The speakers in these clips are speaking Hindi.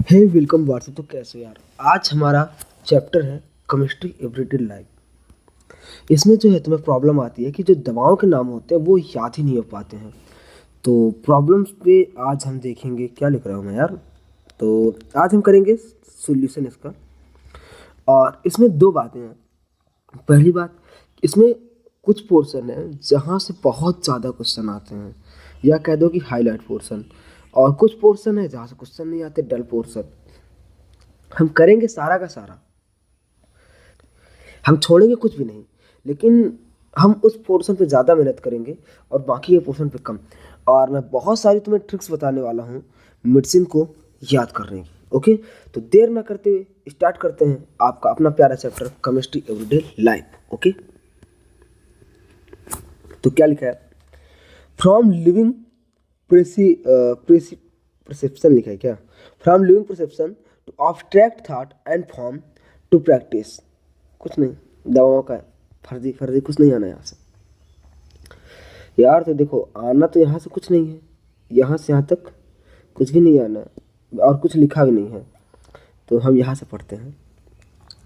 हे वेलकम व्हाट्सअप। तो कैसे हो यार। आज हमारा चैप्टर है केमिस्ट्री एवरीडे लाइफ। इसमें जो है तुम्हें प्रॉब्लम आती है कि जो दवाओं के नाम होते हैं वो याद ही नहीं हो पाते हैं। तो प्रॉब्लम्स पे आज हम देखेंगे। क्या लिख रहा हूँ मैं यार। तो आज हम करेंगे सॉल्यूशन इसका। और इसमें दो बातें हैं। पहली बात, इसमें कुछ पोर्शन है जहाँ से बहुत ज़्यादा क्वेश्चन आते हैं, या कह दो कि हाईलाइट पोर्शन। और कुछ पोर्शन है जहाँ से क्वेश्चन नहीं आते, डल पोर्शन। हम करेंगे सारा का सारा, हम छोड़ेंगे कुछ भी नहीं। लेकिन हम उस पोर्शन पे ज़्यादा मेहनत करेंगे और बाकी के पोर्शन पे कम। और मैं बहुत सारी तुम्हें ट्रिक्स बताने वाला हूँ मेडिसिन को याद करने की। ओके, तो देर ना करते हुए स्टार्ट करते हैं आपका अपना प्यारा chapter chemistry everyday life. Okay, तो क्या लिखा है। फ्रॉम लिविंग परसेप्शन लिखा है क्या। From living perception to abstract thought and form to practice. कुछ नहीं, दवाओं का फर्जी फर्जी कुछ नहीं आना यहाँ से यार। तो देखो, आना तो यहाँ से कुछ नहीं है, यहाँ से यहाँ तक कुछ भी नहीं आना है और कुछ लिखा भी नहीं है। तो हम यहाँ से पढ़ते हैं।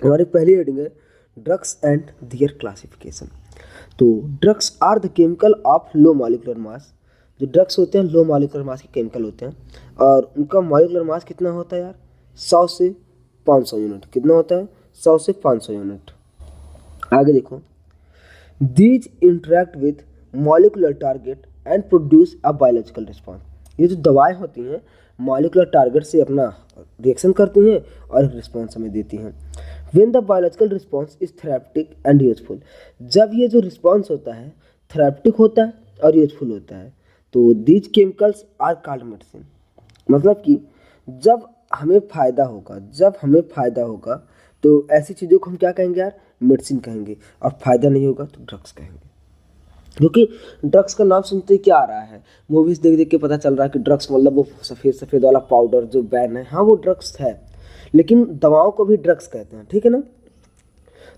हमारी पहली हेडिंग है ड्रग्स एंड दियर क्लासिफिकेशन। तो drugs are the chemical of low molecular mass. जो ड्रग्स होते हैं लो मॉलिक्यूलर मास के केमिकल होते हैं, और उनका मॉलिक्यूलर मास कितना होता है यार, 100 से 500 यूनिट। कितना होता है, 100 से 500 यूनिट। आगे देखो, these interact with molecular target and produce a biological response. ये जो दवाएं होती हैं मॉलिकुलर टारगेट से अपना रिएक्शन करती हैं और रिस्पॉन्स हमें देती हैं। When the biological response is therapeutic and useful. जब ये जो रिस्पॉन्स होता है थेरेप्टिक होता है और यूजफुल होता है, तो these chemicals are called medicine. मतलब कि जब हमें फ़ायदा होगा, जब हमें फ़ायदा होगा तो ऐसी चीज़ों को हम क्या कहेंगे यार, मेडिसिन कहेंगे। और फ़ायदा नहीं होगा तो ड्रग्स कहेंगे। क्योंकि ड्रग्स का नाम सुनते ही क्या आ रहा है, मूवीज़ देख देख के पता चल रहा है कि ड्रग्स मतलब वो सफ़ेद सफ़ेद वाला पाउडर जो बैन है। हाँ, वो ड्रग्स है, लेकिन दवाओं को भी ड्रग्स कहते हैं, ठीक है ना।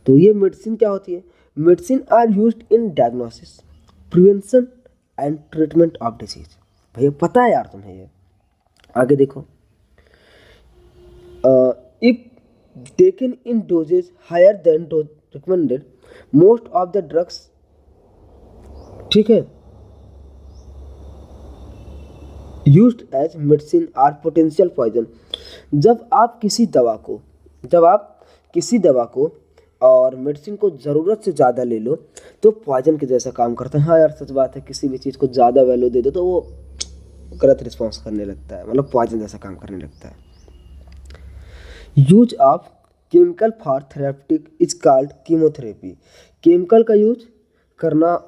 तो ये मेडिसिन क्या होती है, medicine are used in diagnosis, prevention and treatment of disease. भैया पता है यार तुम्हें ये। आगे देखो, if taken in doses higher than dose recommended, most of the drugs, ठीक है, used as medicine are potential poison। जब आप किसी दवा को, जब आप किसी दवा को और मेडिसिन को ज़रूरत से ज़्यादा ले लो तो पॉइजन के जैसा काम करता है। हाँ यार, सच बात है, किसी भी चीज़ को ज़्यादा वैल्यू दे दो तो वो गलत रिस्पॉन्स करने लगता है, मतलब पॉइजन जैसा काम करने लगता है। Use of chemical for therapeutic is called chemotherapy. Chemical का यूज करना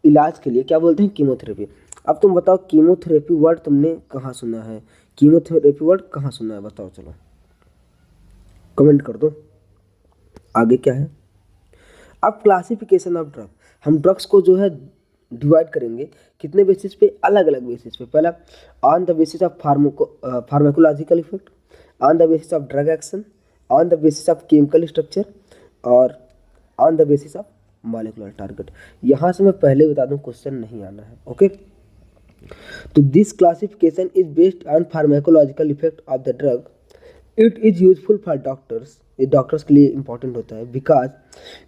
इलाज के लिए क्या बोलते हैं, कीमोथेरेपी। अब तुम बताओ, कीमोथेरेपी वर्ड तुमने कहाँ सुना है, कीमोथेरेपी वर्ड कहाँ सुना है, बताओ, चलो कमेंट कर दो। आगे क्या है, अब क्लासिफिकेशन ऑफ ड्रग। हम ड्रग्स को जो है डिवाइड करेंगे कितने बेसिस पे, अलग अलग बेसिस पे। पहला, on the basis of pharmacological effect, on the basis of drug action, on the basis of chemical structure, और on the basis of molecular target. यहाँ से मैं पहले बता दूँ, क्वेश्चन नहीं आना है। ओके, तो this classification is based on pharmacological effect of the drug. It is useful for doctors, ये डॉक्टर्स के लिए इंपॉर्टेंट होता है, because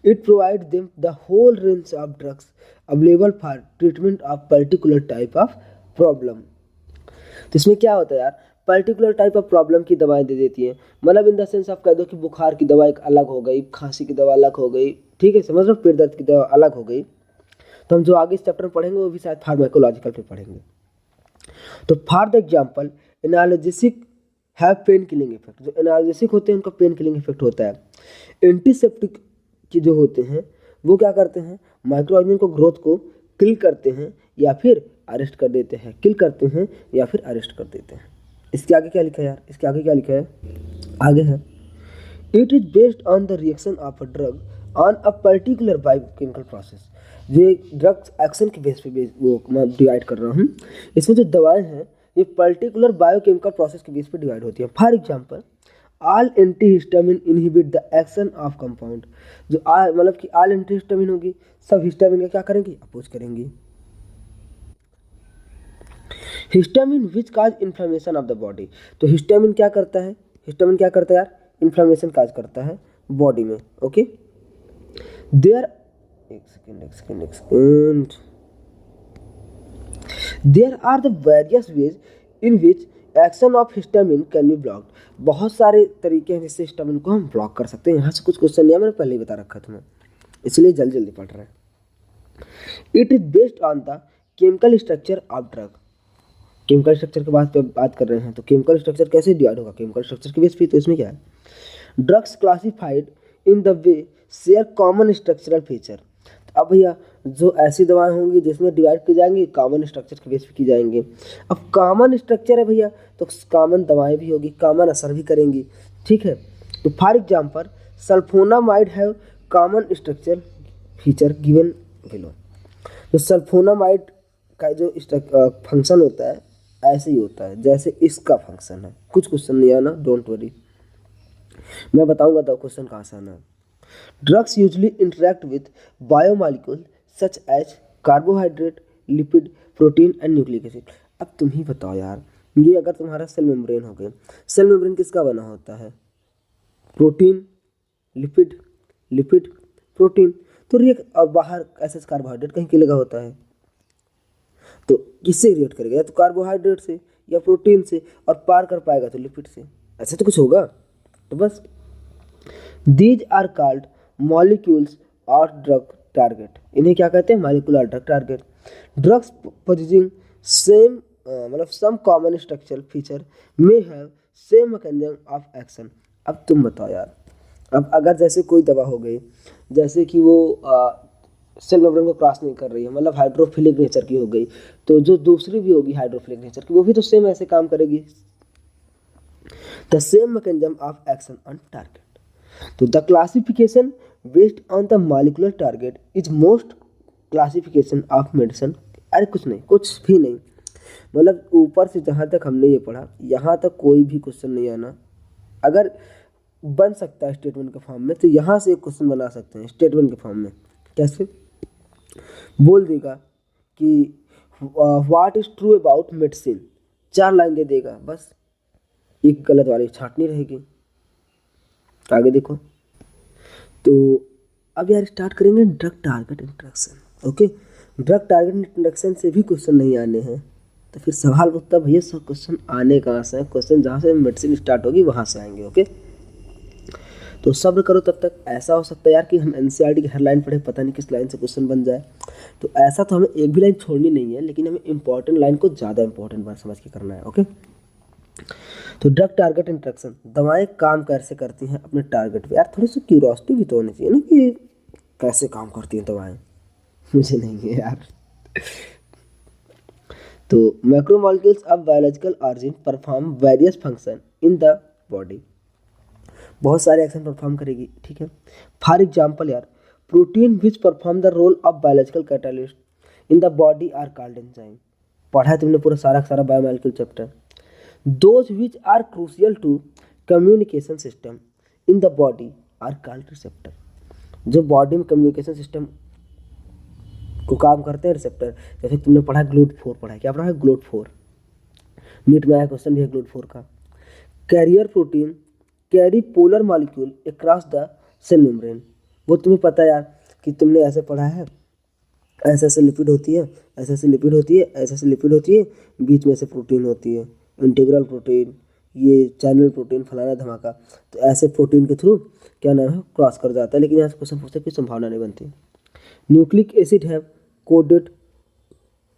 it provide them the whole range of drugs available for treatment of particular type of problem. तो इसमें क्या होता है यार, पर्टिकुलर टाइप ऑफ प्रॉब्लम की दवाएं दे देती हैं। मतलब इन द सेंस आप कह दो कि बुखार की दवा एक अलग हो गई, खांसी की दवा अलग हो गई, ठीक है, समझ लो, पेट दर्द की दवा अलग हो गई। तो हम जो आगे इस चैप्टर में पढ़ेंगे वो भी शायद फार्माकोलॉजिकल पे पढ़ेंगे। तो for the example, analgesic have pain killing effect. जो एनाल्जेसिक होते हैं उनका पेन किलिंग इफेक्ट होता है। एंटीसेप्टिक के जो होते हैं वो क्या करते हैं, माइक्रो ऑर्गेनिज्म को ग्रोथ को किल करते हैं या फिर अरेस्ट कर देते हैं, किल करते हैं या फिर अरेस्ट कर देते हैं। इसके आगे क्या लिखा है यार, इसके आगे क्या लिखा है, आगे है, it is based on the reaction of a drug on a particular biochemical process. ये ड्रग्स एक्शन के बेस पे वो मैं डिवाइड कर रहा हूँ। इसमें जो दवाएं हैं ये पर्टिकुलर बायोकेमिकल प्रोसेस के बेस पे डिवाइड होती है। For example, all antihistamine inhibit the action of compound. जो मतलब कि ऑल एंटीहिस्टामिन होगी, सब हिस्टामिन का क्या करेंगी, अपोज करेंगी। Histamine which cause inflammation of the body. तो हिस्टामिन क्या करता है, हिस्टामिन क्या करता है यार, इन्फ्लेमेशन काज करता है बॉडी में। ओके, देयर एक second there are the various ways in which action of histamine can be blocked. बहुत सारे तरीके हैं जिससे हिस्टामिन को हम ब्लॉक कर सकते हैं। यहाँ से कुछ क्वेश्चन नहीं है, मैंने पहले ही बता रखा तुम्हें, इसलिए जल्दी जल्दी पढ़ रहे हैं। It is based on the chemical structure of drug. Chemical structure के बात कर रहे हैं, तो केमिकल स्ट्रक्चर कैसे डिवाइड होगा, केमिकल स्ट्रक्चर के बेस पे। तो इसमें क्या है, drugs classified in the way share common structural feature. अब भैया जो ऐसी दवाएं होंगी जिसमें डिवाइड की जाएंगी कॉमन स्ट्रक्चर के बेस पे की जाएंगे। अब कॉमन स्ट्रक्चर है भैया, तो कॉमन दवाएं भी होगी, कॉमन असर भी करेंगी, ठीक है। तो for example sulphonamide have common structure feature given below. तो सल्फोनामाइड का जो फंक्शन होता है ऐसे ही होता है जैसे इसका फंक्शन है। कुछ क्वेश्चन नहीं आना, डोंट वरी, मैं बताऊंगा तो क्वेश्चन कहाँ से आना है। Drugs usually interact with biomolecule such as carbohydrate, lipid, protein and nucleic acid. अब तुम ही बताओ यार, ये अगर तुम्हारा सेल मेम्ब्रेन हो गया, सेल मेम्ब्रेन किसका बना होता है, प्रोटीन, लिपिड, लिपिड, प्रोटीन। तो रिएक्ट और बाहर ऐसे कार्बोहाइड्रेट कहीं के लगा होता है, तो किससे रिएक्ट करेगा, या तो कार्बोहाइड्रेट से या प्रोटीन से, और पार कर पाएगा तो लिपिड से, ऐसे तो कुछ होगा। तो बस दीज आर कॉल्ड मॉलिक्यूल्स और ड्रग टारगेट। इन्हें क्या कहते हैं, molecular drug target. Drugs possessing same मतलब some common structural feature may have same mechanism of action. अब तुम बताओ यार, अब अगर जैसे कोई दवा हो गई, जैसे कि वो सेल मेम्ब्रेन को क्रॉस नहीं कर रही है, मतलब हाइड्रोफिलिक नेचर की हो गई, तो जो दूसरी भी होगी हाइड्रोफिलिक नेचर की, वो भी तो सेम ऐसे काम करेगी। The same mechanism of action on target. तो the classification based on the molecular target is most classification of medicine. अरे कुछ नहीं, कुछ भी नहीं, मतलब ऊपर से जहाँ तक हमने ये पढ़ा यहाँ तक कोई भी क्वेश्चन नहीं आना। अगर बन सकता है स्टेटमेंट के फॉर्म में, तो यहाँ से एक क्वेश्चन बना सकते हैं स्टेटमेंट के फॉर्म में। कैसे बोल देगा कि what is true about medicine, 4 line दे देगा, बस एक गलत वाली छांटनी रहेगी। आगे देखो, तो अब यार स्टार्ट करेंगे drug target interaction. Okay, drug target interaction से भी क्वेश्चन नहीं आने हैं, तो फिर सवाल उठता भैया सब क्वेश्चन आने कहाँ से हैं, क्वेश्चन जहाँ से मेडिसिन स्टार्ट होगी वहाँ से आएंगे। ओके, तो सब्र करो तब तक। ऐसा हो सकता है यार कि हम एनसीईआरटी की हर लाइन पढ़े, पता नहीं किस लाइन से क्वेश्चन बन जाए, तो ऐसा तो हमें एक भी लाइन छोड़नी नहीं है, लेकिन हमें इंपॉर्टेंट लाइन को ज़्यादा इंपॉर्टेंट बात समझ के करना है। ओके, तो ड्रग टारगेट इंटरेक्शन, दवाएं काम कैसे करती हैं अपने टारगेट पे। यार थोड़ी सी क्यूरियोसिटी भी तो होनी चाहिए ना कि कैसे काम करती हैं दवाएं, मुझे नहीं है यार। तो macromolecules of biological origin perform various function in the body. बहुत सारे एक्शन परफॉर्म करेगी, ठीक है। फॉर एग्जांपल यार, protein which perform the role of biological catalyst in the body are called enzyme. पढ़ा है तुमने पूरा सारा biomolecule chapter. Those which are crucial to communication system in the body are called receptor। जो बॉडी में कम्युनिकेशन सिस्टम को काम करते हैं रिसेप्टर। जैसे तुमने पढ़ा GLUT4, पढ़ा है, क्या पढ़ा है, GLUT4, नीट में आया क्वेश्चन भी है GLUT4 का। Carrier protein carry polar molecule across the cell membrane. वो तुम्हें पता है यार कि तुमने ऐसे पढ़ा है, ऐसे ऐसे लिपिड होती है, ऐसे ऐसे लिपिड होती है, ऐसे ऐसे लिपिड होती है, बीच में से प्रोटीन होती है, इंटीग्रल प्रोटीन, ये चैनल प्रोटीन, फलाना धमाका। तो ऐसे प्रोटीन के थ्रू क्या नाम है, क्रॉस कर जाता है, लेकिन यहाँ से क्वेश्चन पूछते हैं कि संभावना नहीं बनती। Nucleic acid have coded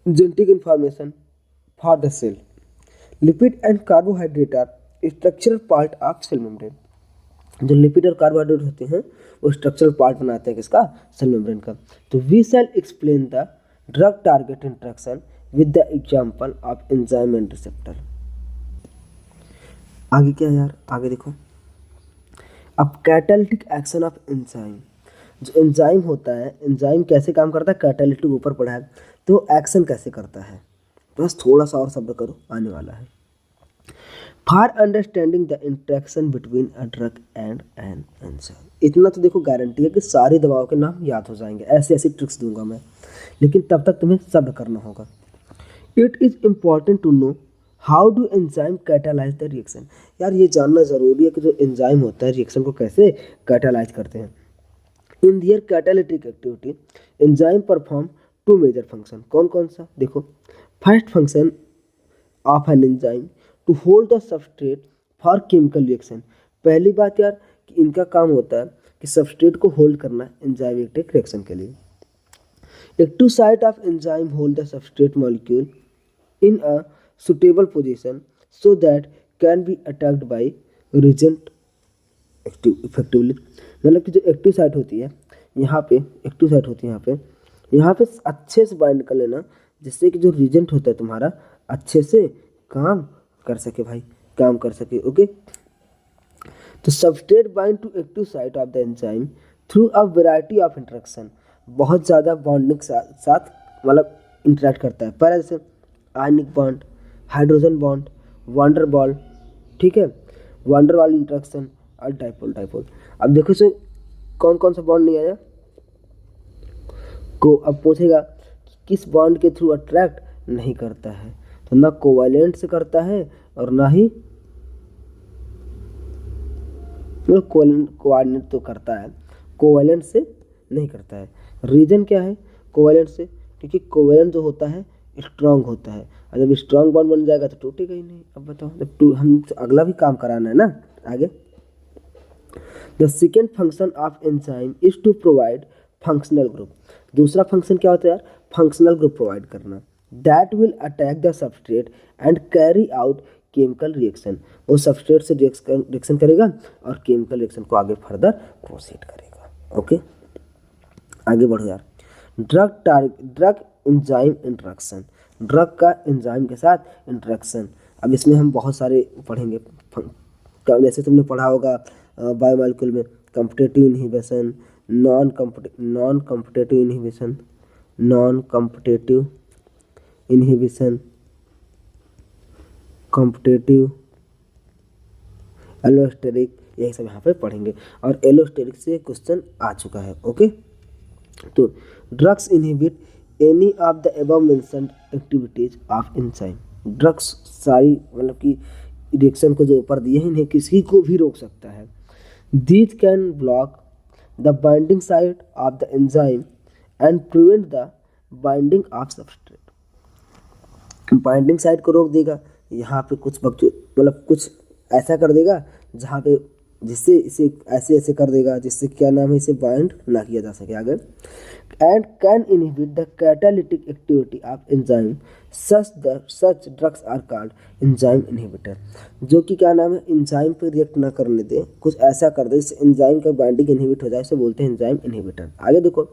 genetic information for the cell. Lipid and carbohydrate are structural part of cell membrane. जो लिपिड और कार्बोहाइड्रेट होते हैं वो स्ट्रक्चरल पार्ट बनाते हैं किसका, सेल मेम्ब्रेन का। तो we shall explain the drug target interaction with the example of enzyme and receptor. आगे क्या है यार, आगे देखो। अब कैटालिटिक एक्शन ऑफ एंजाइम। जो एंजाइम होता है, एंजाइम कैसे काम करता है, कैटालिटिक ऊपर पढ़ा है, तो एक्शन कैसे करता है, बस थोड़ा सा और सब्र करो, आने वाला है। For understanding the interaction between a drug and an enzyme. इतना तो देखो गारंटी है कि सारी दवाओं के नाम याद हो जाएंगे, ऐसी ऐसी ट्रिक्स दूंगा मैं, लेकिन तब तक तुम्हें सब्र करना होगा। It is important to know how do enzyme catalyze the reaction. यार ये जानना ज़रूरी है कि जो एंजाइम होता है रिएक्शन को कैसे कैटालाइज करते हैं। In their catalytic activity enzyme perform two major function. कौन कौन सा देखो। First function of an enzyme to hold the substrate for chemical reaction. पहली बात यार कि इनका काम होता है कि सबस्ट्रेट को होल्ड करना एंजाइमेटिक रिएक्शन के लिए। Active site of enzyme hold the substrate molecule in a suitable position so that can be attacked by reagent effectively। मतलब कि जो एक्टिव साइट होती है यहाँ पे, एक्टिव साइट होती है यहाँ पे अच्छे से बाइंड कर लेना जिससे कि जो रिजेंट होता है तुम्हारा अच्छे से काम कर सके भाई, काम कर सके। ओके, तो substrate bind to active site of the enzyme through a variety of interaction. बहुत ज़्यादा बॉन्डिंग साथ मतलब इंटरेक्ट करता है। पहले जैसे ionic bond, hydrogen bond, wander ball, ठीक है, वांडर बॉल इंट्रैक्शन और डाइपोल। अब देखो इसे कौन कौन सा बॉन्ड नहीं आया को। अब पूछेगा कि किस बॉन्ड के थ्रू अट्रैक्ट नहीं करता है, तो ना कोवैलेंट से करता है और ना ही कोऑर्डिनेट तो करता है, कोवैलेंट से नहीं करता है। रीजन क्या है कोवैलेंट से, क्योंकि कोवैलेंट जो होता है स्ट्रांग होता है, और जब स्ट्रांग बॉन्ड बन जाएगा तो टूटेगा ही नहीं। अब बताओ, जब हम अगला भी काम कराना है ना आगे। The second function of enzyme is to provide functional group. दूसरा फंक्शन क्या होता है यार, फंक्शनल ग्रुप प्रोवाइड करना। That will attack the substrate and carry out chemical reaction. वो सबस्ट्रेट से रिएक्शन करेगा और केमिकल रिएक्शन को आगे फर्दर प्रोसीड करेगा। ओके, आगे बढ़ो यार। ड्रग एंजाइम इंटरेक्शन, ड्रग का एंजाइम के साथ इंटरेक्शन। अब इसमें हम बहुत सारे पढ़ेंगे, जैसे तुमने पढ़ा होगा बायोमॉलिक्यूल में competitive inhibition, non competitive inhibition, competitive, allosteric, यही सब यहाँ पे पढ़ेंगे और एलोस्टेरिक से क्वेश्चन आ चुका है। ओके, तो drugs inhibit any of the above mentioned activities of enzyme. Drugs सारी मतलब कि रिएक्शन को जो ऊपर दिए हैं इन्हें किसी को भी रोक सकता है। These can block the binding site of the enzyme and prevent the binding of substrate. Binding site को रोक देगा, यहाँ पे कुछ मतलब कुछ ऐसा कर देगा जहाँ पे जिससे इसे ऐसे ऐसे कर देगा जिससे क्या नाम है, इसे बाइंड ना किया जा सके आगे। And can inhibit the catalytic activity of enzyme, such drugs are called enzyme inhibitor. जो कि क्या नाम है, एंजाइम पे रिएक्ट ना करने दे, कुछ ऐसा कर दे जिससे एंजाइम का बाइंडिंग इनहिबिट हो जाए, इसे बोलते हैं एंजाइम इनहिबिटर। आगे देखो,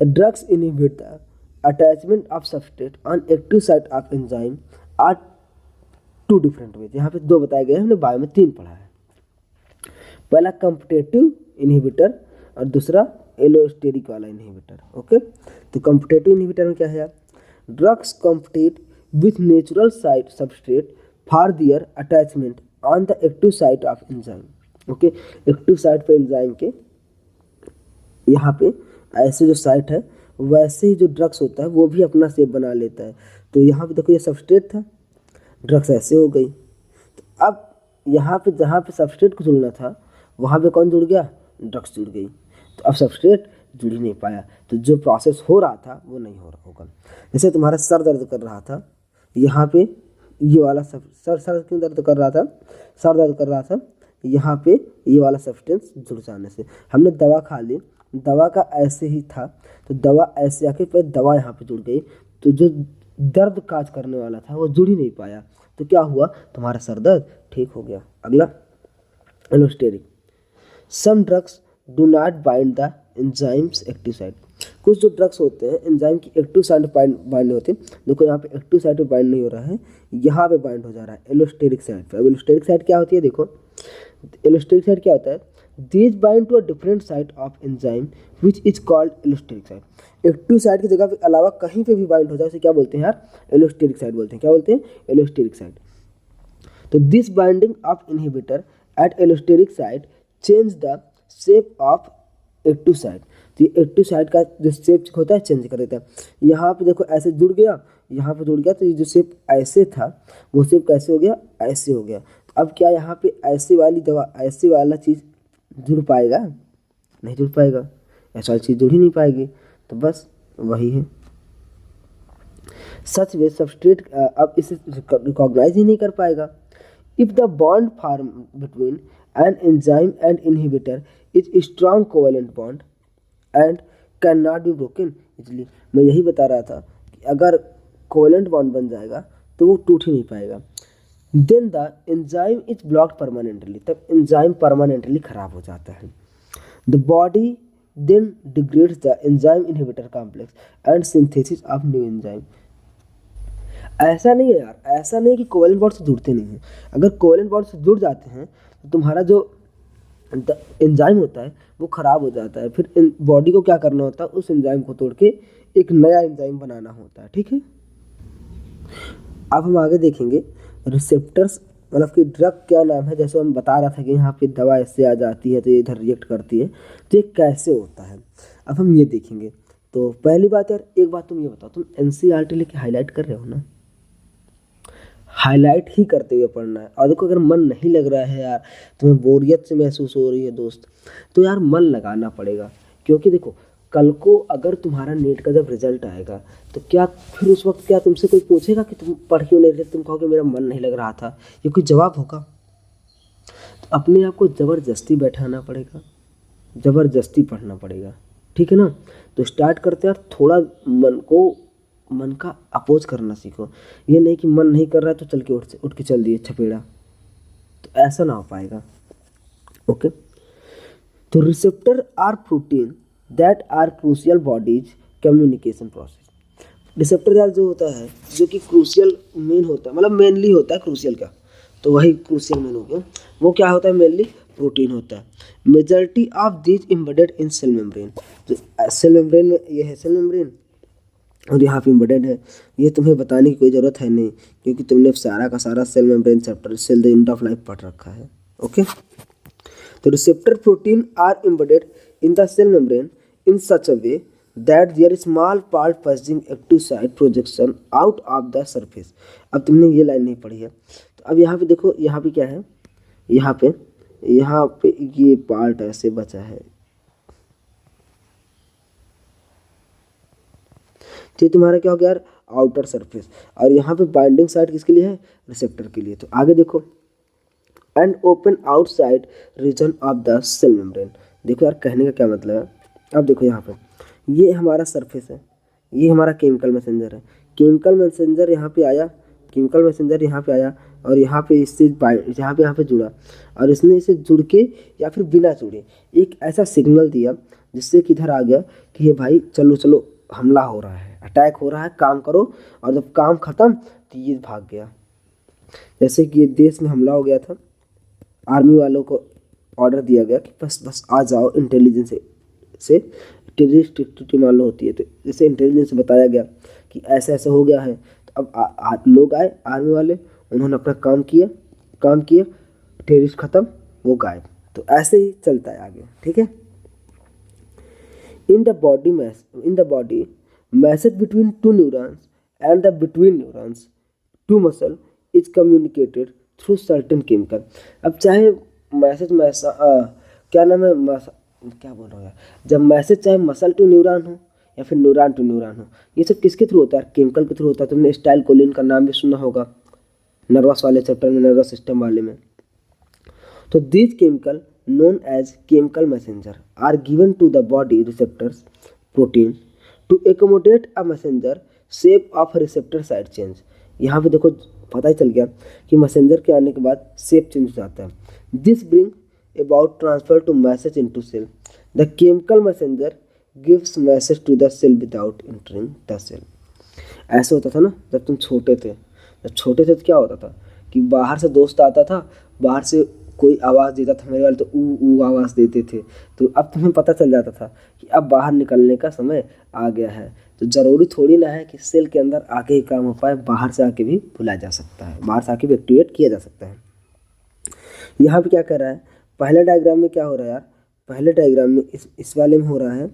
drugs inhibit the attachment of substrate on active site of enzyme are two different ways. यहाँ पे दो बताए गए हैं, हमने बायो में तीन पढ़ा है। पहला कॉम्पिटिटिव इनहिबिटर और दूसरा एलोस्टेरिक वाला इनहिबिटर। ओके, तो कॉम्पिटिटिव इनहिबिटर में क्या है यार, drugs compete with natural site substrate for their attachment on the active site of enzyme. Okay, active site पे एंजाइम के यहाँ पे ऐसे जो साइट है वैसे ही जो ड्रग्स होता है वो भी अपना शेप बना लेता है। तो यहाँ पे देखो ये सबस्ट्रेट था, ड्रग्स ऐसे हो गई। तो अब यहाँ पे जहाँ पे सबस्ट्रेट को जुड़ना था वहाँ पे कौन जुड़ गया, ड्रग्स जुड़ गई। तो अब सबस्ट्रेट जुड़ ही नहीं पाया, तो जो प्रोसेस हो रहा था वो नहीं हो रहा होगा। जैसे तुम्हारा सर दर्द कर रहा था, यहाँ पे ये वाला सर क्यों दर्द कर रहा था, सर दर्द कर रहा था, यहाँ पे ये वाला सब्सटेंस जुड़ जाने से। हमने दवा खा ली, दवा का ऐसे ही था, तो दवा ऐसे आके फिर दवा यहाँ पे जुड़ गई, तो जो दर्द काज करने वाला था वो जुड़ ही नहीं पाया, तो क्या हुआ, तुम्हारा सर दर्द ठीक हो गया। अगला allosteric, some drugs do not bind the enzymes active site. कुछ जो ड्रग्स होते हैं एंजाइम की एक्टिव साइट बाइंड नहीं होते। देखो यहाँ पे एक्टिव साइट पे बाइंड नहीं हो रहा है, यहाँ पे बाइंड हो जा रहा है एलोस्टेरिक साइट पे। अब एलोस्टेरिक साइट क्या होती है, देखो एलोस्टेरिक साइट क्या होता है, these bind to a different site of enzyme which is called allosteric site. Active site की जगह पे अलावा कहीं पे भी बाइंड हो जाए उसे क्या बोलते हैं यार, एलोस्टेरिक साइट बोलते हैं। क्या बोलते हैं, एलोस्टेरिक साइट। तो this binding of inhibitor at allosteric site change the shape of active site. तो तो ये एक्टिव साइट का जो शेप होता है चेंज कर देता है। यहाँ पे देखो ऐसे जुड़ गया, यहाँ पे जुड़ गया, तो ये जो शेप ऐसे था वो शेप कैसे हो गया, ऐसे हो गया। तो अब क्या यहाँ पे ऐसे वाली दवा, ऐसे वाला चीज़ जुड़ पाएगा, नहीं जुड़ पाएगा, ऐसा वाली चीज़ जुड़ ही नहीं पाएगी। तो बस वही है, सच वे सबस्ट्रेट अब इसे रिकॉग्नाइज ही नहीं कर पाएगा। If the bond form between an enzyme and inhibitor is strong covalent bond and can not be broken easily. मैं यही बता रहा था कि अगर कोवेलेंट बॉन्ड बन जाएगा तो वो टूट ही नहीं पाएगा। Then the enzyme is blocked permanently, तब एंजाइम परमानेंटली खराब हो जाता है। The body then degrades the enzyme inhibitor complex and synthesis of new enzyme. ऐसा नहीं है यार, ऐसा नहीं कि कोवेलेंट बॉन्ड से जुड़ते नहीं हैं। अगर कोवेलेंट बॉन्ड से जुड़ जाते हैं तो तुम्हारा जो एंजाइम होता है वो खराब हो जाता है। फिर बॉडी को क्या करना होता है, उस एंजाइम को तोड़ के एक नया एंजाइम बनाना होता है। ठीक है, अब हम आगे देखेंगे रिसेप्टर्स, मतलब कि ड्रग क्या नाम है। जैसे हम बता रहा था कि यहाँ पे दवा ऐसे आ जाती है तो ये इधर रिएक्ट करती है, तो ये कैसे होता है अब हम ये देखेंगे। तो पहली बात यार, एक बात तुम ये बताओ, तुम एनसीईआरटी लेके हाईलाइट कर रहे हो ना, हाईलाइट ही करते हुए पढ़ना है। और देखो अगर मन नहीं लग रहा है यार, तुम्हें बोरियत से महसूस हो रही है दोस्त, तो यार मन लगाना पड़ेगा। क्योंकि देखो कल को अगर तुम्हारा नेट का जब रिजल्ट आएगा तो क्या फिर उस वक्त क्या तुमसे कोई पूछेगा कि तुम पढ़ क्यों नहीं रहे, तुम कहोगे मेरा मन नहीं लग रहा था, ये कोई जवाब होगा? तो अपने आप को ज़बरदस्ती बैठाना पड़ेगा, ज़बरदस्ती पढ़ना पड़ेगा। ठीक है ना, तो स्टार्ट करते हैं यार। थोड़ा मन का अपोज करना सीखो। ये नहीं कि मन नहीं कर रहा है तो चल के उठ के चल दिए छपेड़ा, तो ऐसा ना हो पाएगा। ओके, तो receptor are protein that are crucial body's communication process. Receptor यार जो होता है, जो कि क्रूशियल मेन होता है, मतलब मेनली होता है क्रूशियल का, तो वही क्रूशियल मेन हो गया। वो क्या होता है, मेनली प्रोटीन होता है। Majority of these embedded in cell membrane. Cell membrane में ये है सेल मेम्ब्रेन, और यहाँ पे एम्बेडेड है। ये तुम्हें बताने की कोई ज़रूरत है नहीं, क्योंकि तुमने सारा का सारा cell membrane chapter, cell the unit of life पढ़ रखा है। ओके, तो receptor protein are embedded in the cell membrane in such a way that their small part positive active site projection out of the surface. अब तुमने ये लाइन नहीं पढ़ी है, तो अब यहाँ पे देखो, यहाँ पे क्या है, यहाँ पे ये पार्ट ऐसे बचा है, तो ये तुम्हारा क्या हो गया यार, आउटर सरफेस। और यहाँ पे बाइंडिंग साइट किसके लिए है, रिसेप्टर के लिए। तो आगे देखो, and open outside region of the cell membrane. देखो यार कहने का क्या मतलब है। अब देखो यहाँ पे ये हमारा सरफेस है, ये हमारा केमिकल मैसेंजर है। केमिकल मैसेंजर यहाँ पे आया, केमिकल मैसेंजर यहाँ पे आया, और यहाँ पे इससे यहाँ पे जुड़ा, और इसने इसे जुड़ के या फिर बिना जुड़े एक ऐसा सिग्नल दिया जिससे कि इधर आ गया कि ये भाई चलो चलो हमला हो रहा है, अटैक हो रहा है, काम करो। और जब काम खत्म तो ये भाग गया। जैसे कि ये देश में हमला हो गया था, आर्मी वालों को ऑर्डर दिया गया कि बस आ जाओ, इंटेलिजेंस से टेररिस्ट एक्टिविटी मान लो होती है, तो जैसे इंटेलिजेंस से बताया गया कि ऐसा ऐसा हो गया है। तो अब लोग आए आर्मी वाले, उन्होंने अपना काम किया, टेररिस्ट खत्म, वो गायब। तो ऐसे ही चलता है आगे। ठीक है, in the body message between two neurons and the between neurons to muscle is communicated through certain chemical। अब चाहे मैसेज क्या नाम है, क्या बोल रहा हूँ यार, जब मैसेज चाहे मसल टू न्यूरॉन हो या फिर न्यूरॉन टू न्यूरॉन हो, ये सब किसके थ्रू होता है, केमिकल के थ्रू होता है। तुमने स्टाइल कोलिन का नाम भी सुना होगा नर्वस वाले चैप्टर में, नर्वस सिस्टम वाले में। तो this chemical known as chemical messenger are given to the body receptors protein to accommodate a messenger shape of receptor side change। यहाँ पे देखो पता ही चल गया कि मैसेंजर के आने के बाद शेप चेंज हो जाता है। This bring about transfer to message into cell. The chemical messenger gives message to the cell without entering the cell. ऐसा होता था ना जब तुम छोटे थे, तो क्या होता था कि बाहर से दोस्त आता था, बाहर से कोई आवाज़ देता था, मेरे वाले तो ऊ आवाज़ देते थे। तो अब तुम्हें पता चल जाता था कि अब बाहर निकलने का समय आ गया है। तो ज़रूरी थोड़ी ना है कि सेल के अंदर आके ही काम हो पाए, बाहर से आके भी बुलाया जा सकता है, बाहर से आके भी एक्टिवेट किया जा सकता है। यहाँ पे क्या कर रहा है, पहले डायग्राम में क्या हो रहा है यार, पहले डायग्राम में इस वाले में हो रहा है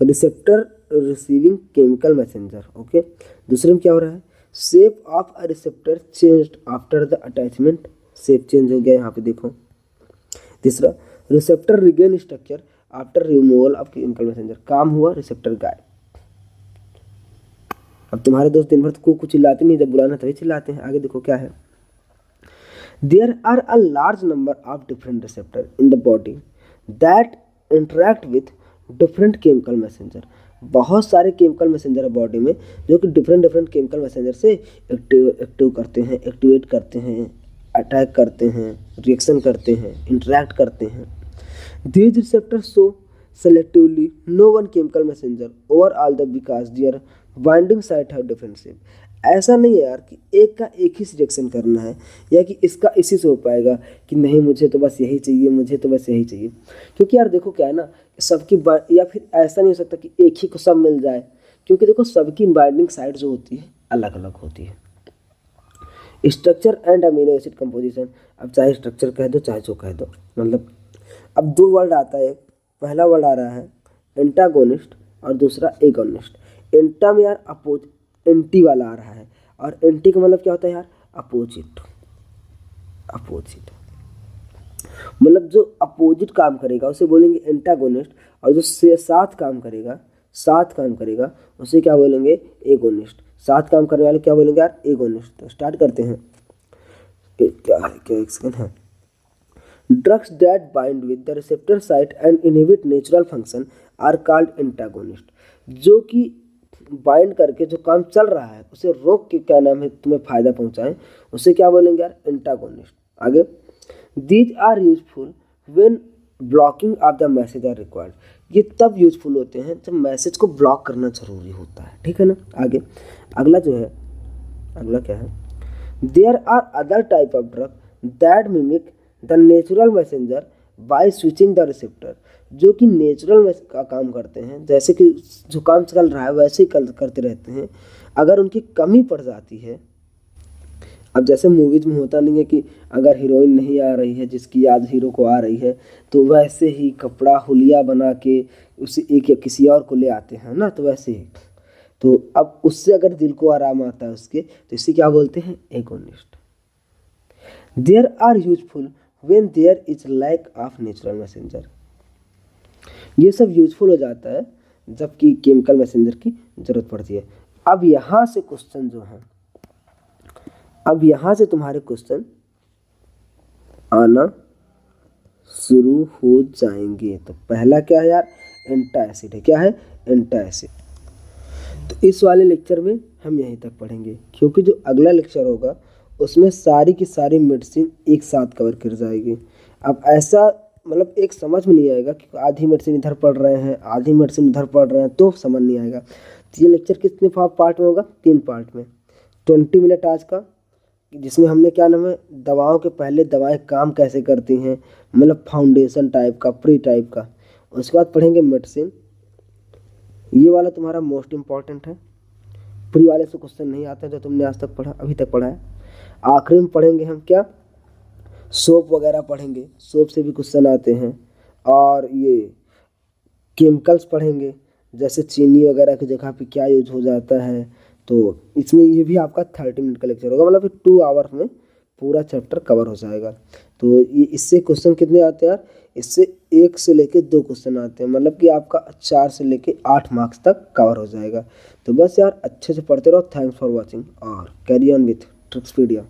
receptor receiving chemical messenger. Okay, दूसरे में क्या हो रहा है, shape of a receptor changed after the attachment, shape change हो गया यहाँ पे देखो। तीसरा, receptor regain structure after removal of chemical messenger, काम हुआ, रिसेप्टर गायब। अब तुम्हारे दोस्त दिन भर को कुछ चिल्लाते नहीं, जब बुलाना तभी चिल्लाते हैं। आगे देखो क्या है, there are a large number of different receptor in the body that interact with different chemical messenger, बहुत सारे केमिकल मैसेंजर है बॉडी में जो कि डिफरेंट डिफरेंट केमिकल मैसेंजर से एक्टिव करते हैं, एक्टिवेट करते हैं, अटैक करते हैं, रिएक्शन करते हैं, इंटरेक्ट करते हैं। These receptor show selectively no one chemical messenger over all the because their binding site have different shape। ऐसा नहीं है यार कि एक का एक ही सिलेक्शन करना है या कि इसका इसी से हो पाएगा कि नहीं मुझे तो बस यही चाहिए, मुझे तो बस यही चाहिए। क्योंकि यार देखो क्या है ना, सबकी या फिर ऐसा नहीं हो सकता कि एक ही को सब मिल जाए, क्योंकि देखो सबकी बाइंडिंग साइट जो होती है अलग अलग होती है। Structure and amino acid composition, अब चाहे स्ट्रक्चर कह दो चाहे जो कह दो, मतलब अब दो वर्ड आता है, पहला वर्ड आ रहा है एंटागोनिस्ट और दूसरा एगोनिस्ट। एंटा में यार एंटी वाला आ रहा है, और एंटी का मतलब क्या होता है यार, अपोजिट। मतलब जो अपोजिट काम करेगा उसे बोलेंगे एंटागोनिस्ट, और जो साथ काम करेगा उसे क्या बोलेंगे, एगोनिस्ट। साथ काम करने वाले क्या बोलेंगे यार, एगोनिस्ट। तो स्टार्ट करते हैं, क्या एक सेकंड है। Drugs that bind with the receptor site and inhibit natural function are called antagonist। जो कि बाइंड करके जो काम चल रहा है उसे रोक के क्या नाम है तुम्हें फायदा पहुंचाएं, उसे क्या बोलेंगे यार, एंटागोनिस्ट। आगे, these are useful when blocking of the message are required, ये तब यूजफुल होते हैं जब मैसेज को ब्लॉक करना जरूरी होता है, ठीक है ना। आगे अगला जो है, अगला क्या है, there are other type of drug that mimic the natural messenger by switching the receptor, जो कि नेचुरल का काम करते हैं, जैसे कि जो काम चल रहा है वैसे ही करते रहते हैं। अगर उनकी कमी पड़ जाती है, अब जैसे मूवीज में होता नहीं है कि अगर हीरोइन नहीं आ रही है जिसकी याद हीरो को आ रही है, तो वैसे ही कपड़ा हुलिया बना के उसे एक या किसी और को ले आते हैं ना, तो वैसे ही। तो अब उससे अगर दिल को आराम आता है उसके, तो इसे क्या बोलते हैं, agonist. There are useful when there is lack of natural messenger, ये सब यूजफुल हो जाता है जबकि केमिकल मैसेंजर की जरूरत पड़ती है। अब यहाँ से क्वेश्चन जो है, अब यहाँ से तुम्हारे क्वेश्चन आना शुरू हो जाएंगे। तो पहला क्या है यार, एंटा एसिड है, क्या है, एंटा एसिड। तो इस वाले लेक्चर में हम यहीं तक पढ़ेंगे, क्योंकि जो अगला लेक्चर होगा उसमें सारी की सारी मेडिसिन एक साथ कवर कर जाएगी। अब ऐसा मतलब एक समझ में नहीं आएगा कि आधी मेडिसिन इधर पढ़ रहे हैं आधी मेडिसिन उधर पढ़ रहे हैं, तो समझ नहीं आएगा। तो ये लेक्चर कितने पार्ट में होगा, 3 पार्ट में, 20 मिनट आज का, जिसमें हमने क्या नाम है, दवाओं के पहले दवाएं काम कैसे करती हैं, मतलब फाउंडेशन टाइप का, प्री टाइप का। उसके बाद पढ़ेंगे मेडिसिन, ये वाला तुम्हारा मोस्ट इम्पॉर्टेंट है, प्री वाले से क्वेश्चन नहीं आता जो तुमने आज तक पढ़ा, अभी तक पढ़ा है। आखिरी में पढ़ेंगे हम क्या, सोप वगैरह पढ़ेंगे, सोप से भी क्वेश्चन आते हैं। और ये केमिकल्स पढ़ेंगे, जैसे चीनी वगैरह की जगह पे क्या यूज हो जाता है। तो इसमें ये भी आपका 30 मिनट का लेक्चर होगा, मतलब 2 आवर्स में पूरा चैप्टर कवर हो जाएगा। तो ये इससे क्वेश्चन कितने आते हैं यार, इससे 1 से लेके 2 क्वेश्चन आते हैं, मतलब कि आपका 4 से लेके 8 मार्क्स तक कवर हो जाएगा। तो बस यार अच्छे से पढ़ते रहो। थैंक्स फॉर वॉचिंग और कैरी ऑन विथ ट्रिक्सपीडिया।